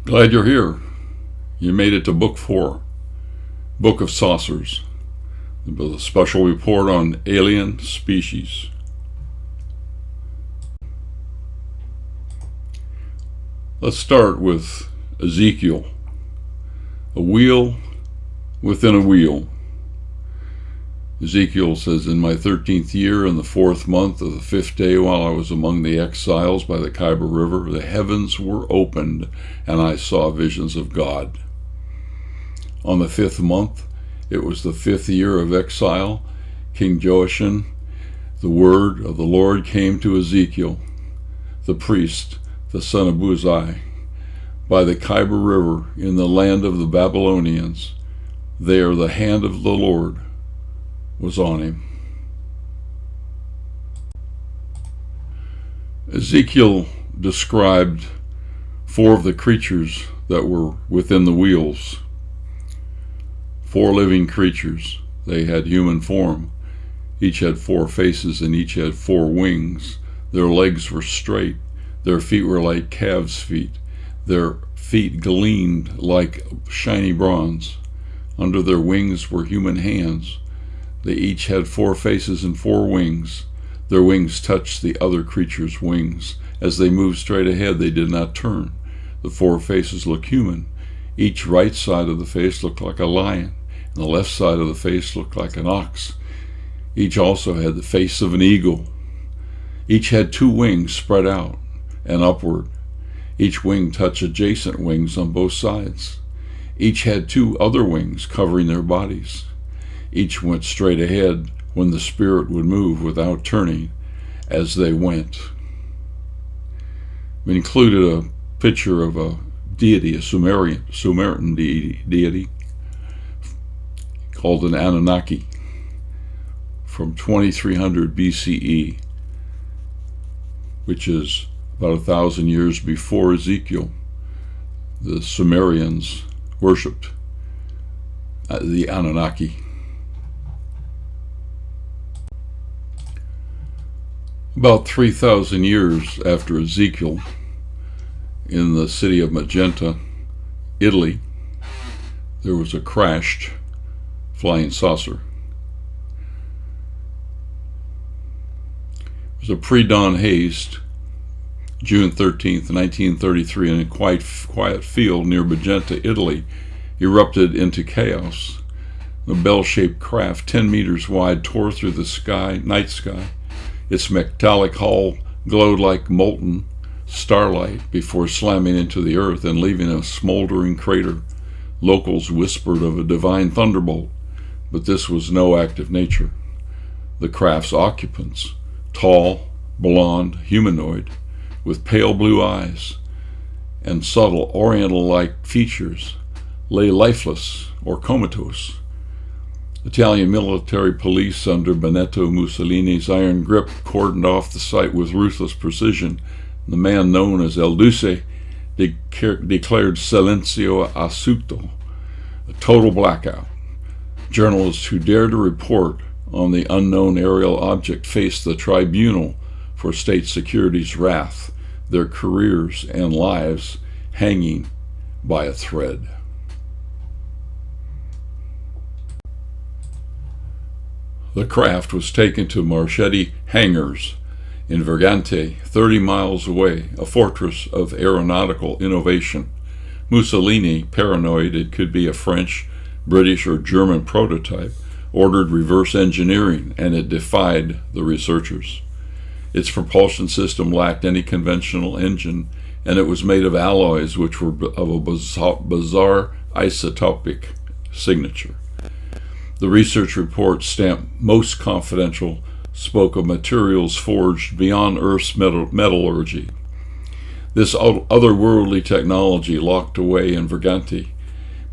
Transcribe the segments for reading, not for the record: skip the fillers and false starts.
Glad you're here. You made it to Book 4, Book of Saucers, the special report on alien species. Let's start with Ezekiel, a wheel within a wheel. Ezekiel says, "In my 13th year, in the 4th month of the 5th day, while I was among the exiles by the Khyber River, the heavens were opened, and I saw visions of God. On the 5th month, it was the 5th year of exile, King Joachim, the word of the Lord came to Ezekiel, the priest, the son of Buzi, by the Khyber River in the land of the Babylonians. There the hand of the Lord was on him." Ezekiel described 4 of the creatures that were within the wheels. 4 living creatures. They had human form. Each had 4 faces and each had 4 wings. Their legs were straight. Their feet were like calves' feet. Their feet gleamed like shiny bronze. Under their wings were human hands. They each had 4 faces and 4 wings. Their wings touched the other creature's wings. As they moved straight ahead, they did not turn. The 4 faces looked human. Each right side of the face looked like a lion, and the left side of the face looked like an ox. Each also had the face of an eagle. Each had 2 wings spread out and upward. Each wing touched adjacent wings on both sides. Each had 2 other wings covering their bodies. Each went straight ahead when the spirit would move without turning as they went. We included a picture of a deity, a Sumerian deity called an Anunnaki from 2300 BCE, which is about 1,000 years before Ezekiel. The Sumerians worshipped the Anunnaki. About 3,000 years after Ezekiel, in the city of Magenta, Italy, there was a crashed flying saucer. It was a pre-dawn haze, June 13th, 1933, in a quiet field near Magenta, Italy, erupted into chaos. The bell-shaped craft, 10 meters wide, tore through the night sky. Its metallic hull glowed like molten starlight before slamming into the earth and leaving a smoldering crater. Locals whispered of a divine thunderbolt, but this was no act of nature. The craft's occupants, tall, blonde, humanoid, with pale blue eyes and subtle oriental-like features, lay lifeless or comatose. Italian military police under Benito Mussolini's iron grip cordoned off the site with ruthless precision. The man known as El Duce declared silenzio assoluto, a total blackout. Journalists who dared to report on the unknown aerial object faced the tribunal for state security's wrath, their careers and lives hanging by a thread. The craft was taken to Marchetti Hangars in Vergante, 30 miles away, a fortress of aeronautical innovation. Mussolini, paranoid it could be a French, British, or German prototype, ordered reverse engineering, and it defied the researchers. Its propulsion system lacked any conventional engine, and it was made of alloys which were of a bizarre isotopic signature. The research report, stamped most confidential, spoke of materials forged beyond Earth's metallurgy. This otherworldly technology, locked away in Vergante,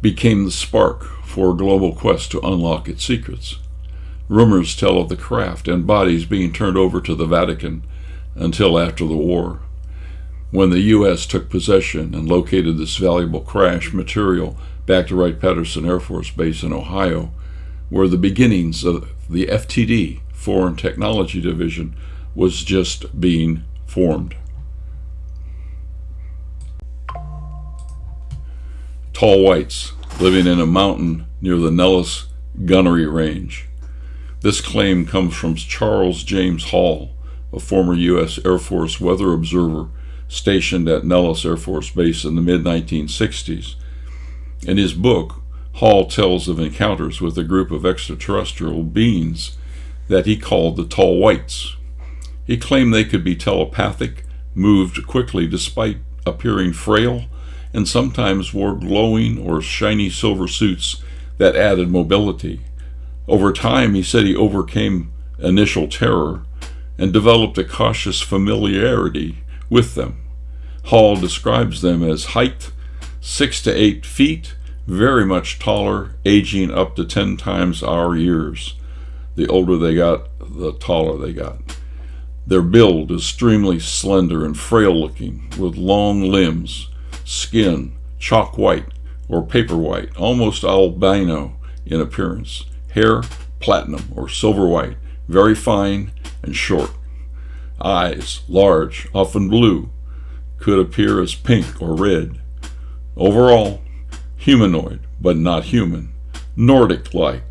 became the spark for a global quest to unlock its secrets. Rumors tell of the craft and bodies being turned over to the Vatican until after the war. When the U.S. took possession and located this valuable crash material back to Wright-Patterson Air Force Base in Ohio, where the beginnings of the FTD, Foreign Technology Division, was just being formed. tall whites living in a mountain near the Nellis Gunnery Range. This claim comes from Charles James Hall, a former U.S. Air Force weather observer stationed at Nellis Air Force Base in the mid-1960s. In his book, Hall tells of encounters with a group of extraterrestrial beings that he called the Tall Whites. He claimed they could be telepathic, moved quickly despite appearing frail, and sometimes wore glowing or shiny silver suits that added mobility. Over time, he said he overcame initial terror and developed a cautious familiarity with them. Hall describes them as height 6 to 8 feet, very much taller, aging up to 10 times our years. The older they got, the taller they got. Their build is extremely slender and frail-looking, with long limbs, skin chalk white or paper white, almost albino in appearance, hair platinum or silver white, very fine and short. Eyes large, often blue, could appear as pink or red. Overall, humanoid, but not human, Nordic-like.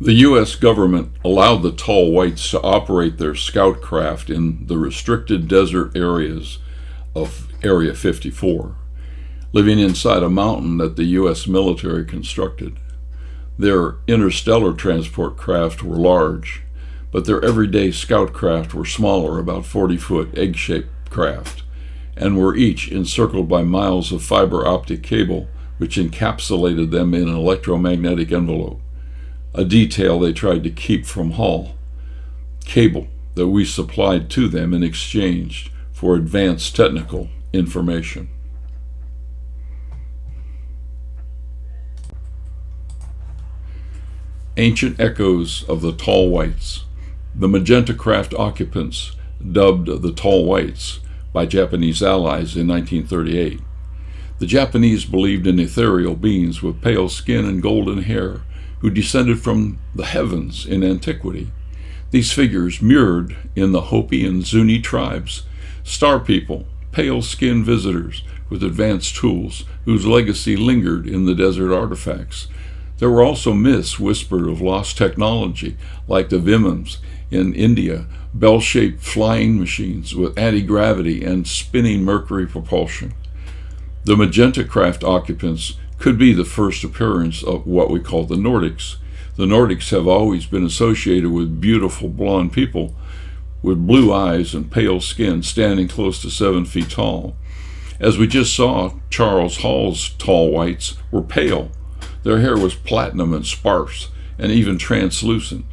The U.S. government allowed the Tall Whites to operate their scout craft in the restricted desert areas of Area 54, living inside a mountain that the U.S. military constructed. Their interstellar transport craft were large, but their everyday scout craft were smaller, about 40-foot egg-shaped craft, and were each encircled by miles of fiber optic cable which encapsulated them in an electromagnetic envelope, a detail they tried to keep from Hall. Cable that we supplied to them in exchange for advanced technical information. Ancient echoes of the Tall Whites. The Magenta craft occupants, dubbed the Tall Whites by Japanese allies in 1938. The Japanese believed in ethereal beings with pale skin and golden hair who descended from the heavens in antiquity. These figures mirrored in the Hopi and Zuni tribes, star people, pale-skinned visitors with advanced tools whose legacy lingered in the desert artifacts. There were also myths whispered of lost technology, like the Vimans in India, bell-shaped flying machines with anti-gravity and spinning mercury propulsion. The Magenta craft occupants could be the first appearance of what we call the Nordics. The Nordics have always been associated with beautiful blonde people with blue eyes and pale skin, standing close to 7 feet tall. As we just saw, Charles Hall's Tall Whites were pale. Their hair was platinum and sparse, and even translucent.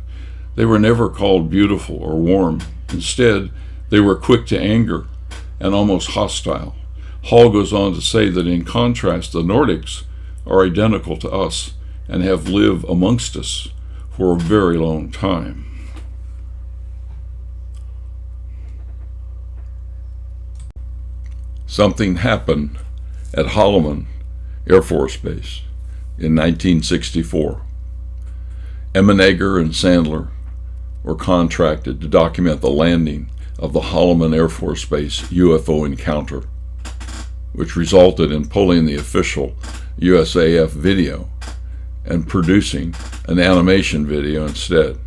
They were never called beautiful or warm. Instead, they were quick to anger and almost hostile. Hall goes on to say that in contrast, the Nordics are identical to us and have lived amongst us for a very long time. Something happened at Holloman Air Force Base in 1964. Emmenager and Sandler were contracted to document the landing of the Holloman Air Force Base UFO encounter, which resulted in pulling the official USAF video and producing an animation video instead.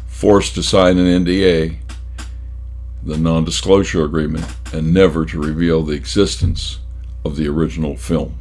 Forced to sign an NDA, the non-disclosure agreement, and never to reveal the existence of the original film.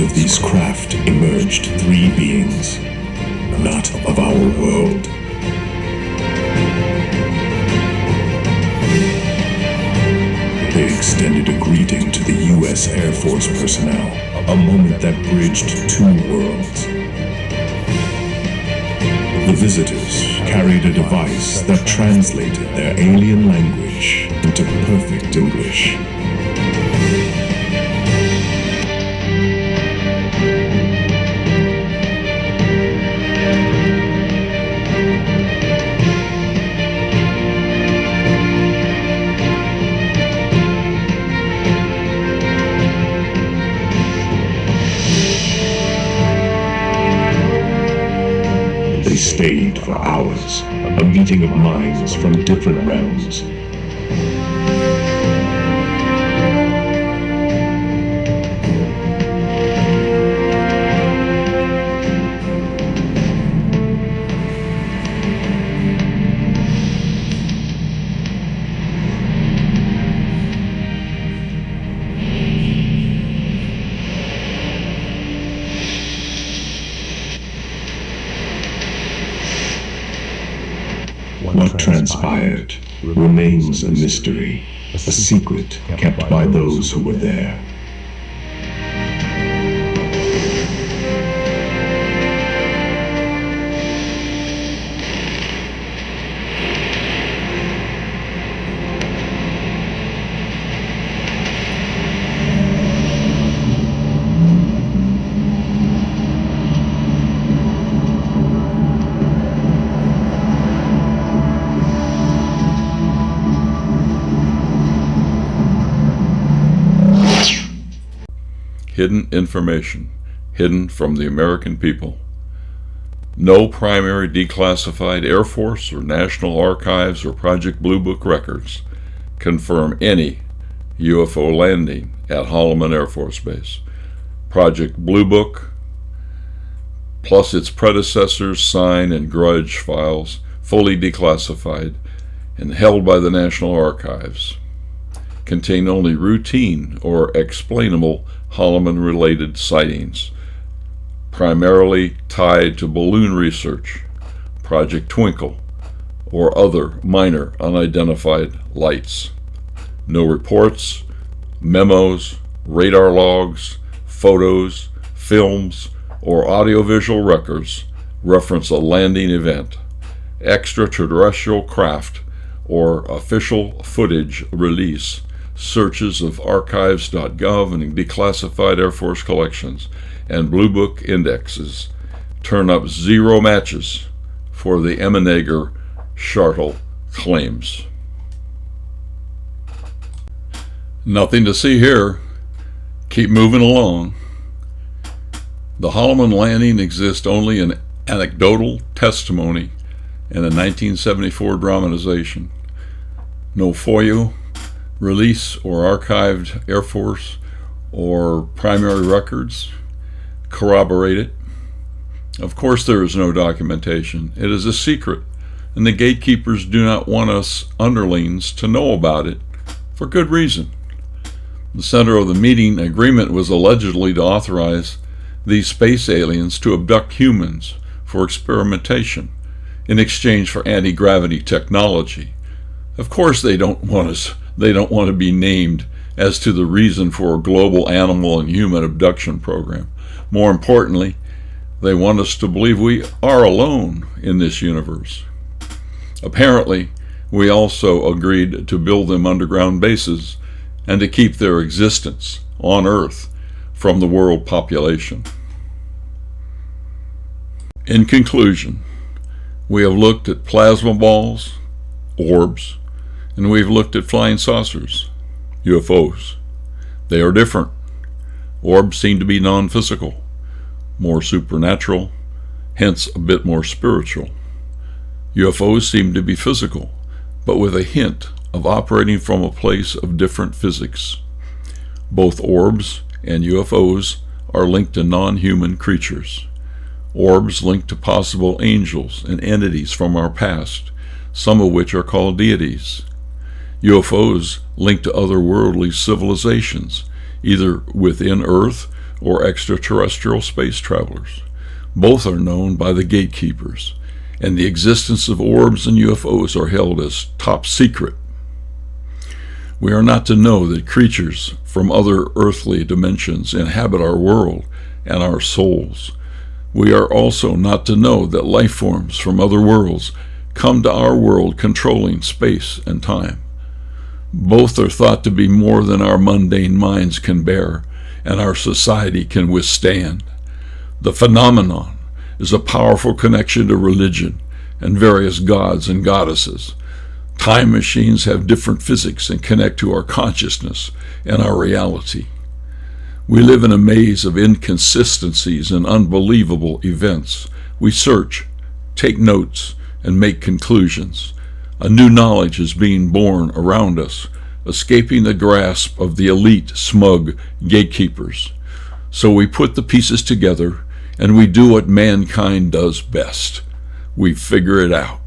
of these craft emerged three beings, not of our world. They extended a greeting to the U.S. Air Force personnel, a moment that bridged two worlds. The visitors carried a device that translated their alien language into perfect English. They stayed for hours, a meeting of minds from different realms. What transpired remains a mystery, a secret kept by those who were there. Hidden information, hidden from the American people. No primary declassified Air Force or National Archives or Project Blue Book records confirm any UFO landing at Holloman Air Force Base. Project Blue Book, plus its predecessors' sign and grudge files, fully declassified and held by the National Archives, contain only routine or explainable Holloman-related sightings, primarily tied to balloon research, Project Twinkle, or other minor unidentified lights. No reports, memos, radar logs, photos, films, or audiovisual records reference a landing event, extraterrestrial craft, or official footage release. Searches of archives.gov and declassified Air Force collections and Blue Book indexes turn up zero matches for the Emmenegger Schartel claims. Nothing to see here. Keep moving along. The Holloman landing exists only in anecdotal testimony and a 1974 dramatization. No FOIA release or archived Air Force or primary records corroborate it. Of course, there is no documentation. It is a secret, and the gatekeepers do not want us underlings to know about it for good reason. The center of the meeting agreement was allegedly to authorize these space aliens to abduct humans for experimentation in exchange for anti-gravity technology. Of course, they don't want to be named as to the reason for a global animal and human abduction program. More importantly, they want us to believe we are alone in this universe. Apparently, we also agreed to build them underground bases and to keep their existence on Earth from the world population. In conclusion, we have looked at plasma balls, orbs, and we've looked at flying saucers, UFOs. They are different. Orbs seem to be non-physical, more supernatural, hence a bit more spiritual. UFOs seem to be physical, but with a hint of operating from a place of different physics. Both orbs and UFOs are linked to non-human creatures. Orbs linked to possible angels and entities from our past, some of which are called deities. UFOs linked to otherworldly civilizations, either within Earth or extraterrestrial space travelers. Both are known by the gatekeepers, and the existence of orbs and UFOs are held as top secret. We are not to know that creatures from other earthly dimensions inhabit our world and our souls. We are also not to know that life forms from other worlds come to our world controlling space and time. Both are thought to be more than our mundane minds can bear and our society can withstand. The phenomenon is a powerful connection to religion and various gods and goddesses. Time machines have different physics and connect to our consciousness and our reality. We live in a maze of inconsistencies and unbelievable events. We search, take notes, and make conclusions. A new knowledge is being born around us, escaping the grasp of the elite, smug gatekeepers. So we put the pieces together, and we do what mankind does best. We figure it out.